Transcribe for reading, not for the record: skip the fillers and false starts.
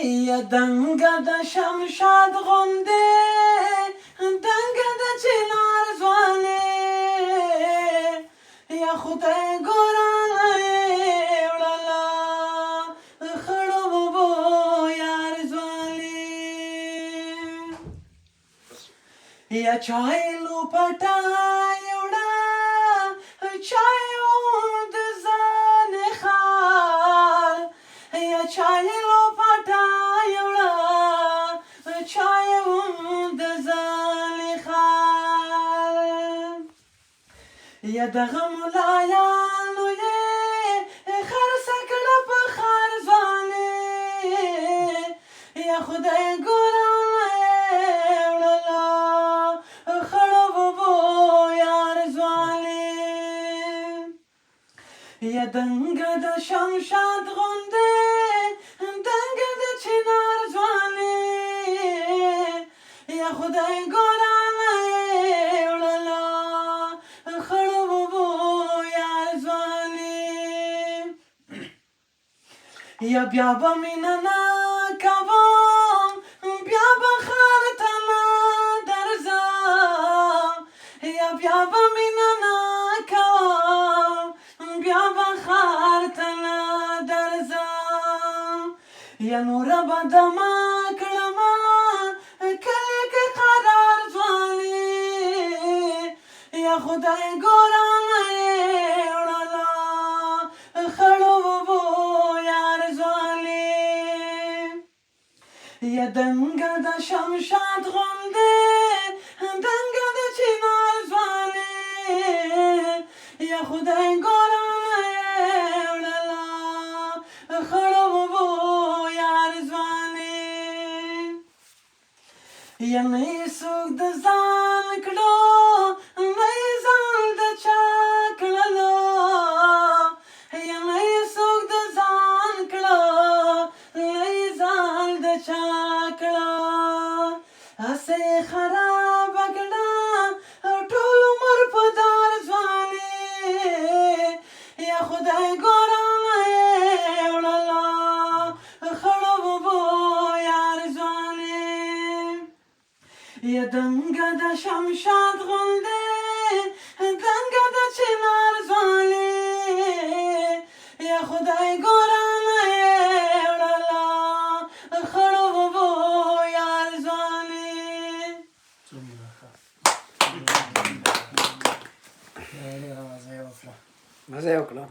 یا دنګه د شمشاد غوندې دنګه د چنار ځوانې یا خدای ګورانه وړله خړو اوبو یار ځوانې یا چای لوپټه یوړه چایو د ځان خال یا چای لوپټه یوړه چایو د ځان خال یا دغه ملایانو یې خرڅه کړه په ښار ځوانې یا خدای ګورانه وړله خړو اوبو یار ځوانې یا دنګه د شمشاد غوندې دنګه د چنار ځوانې یا خدای ګورانه وړله خړو اوبو یار ځوانې یا بیا به مینه نه کوم بیا به ښار ته نه درځم یا بیا به مینه نه کوم بیا به ښار ته نه درځم یا نوره به دمه کړمه کلي کې قرار ځوانې یا خدای ګورانه وړله خړو اوبو یار ځوانې یا دنګه د شمشاد غوندې دنګه د چنار ځوانې یا خدای ګورانه وړله خړو اوبو یار ځوانې یا نه یې څوک د ځان کړو نه یې ځان د چا کړلو یا نه یې څوک د ځان کړو نه یې ځان د چا کړو هسې یې خرابه کړه ټول عمر په دار ځوانې یا خدای ګورانه وړله خړو اوبو یار ځوانې یا دنګه د شمشاد غوندې دنګه د چنار ځوانې یا خدای ګورانه وړله خړو اوبو یار ځوانې مزه یې وکړه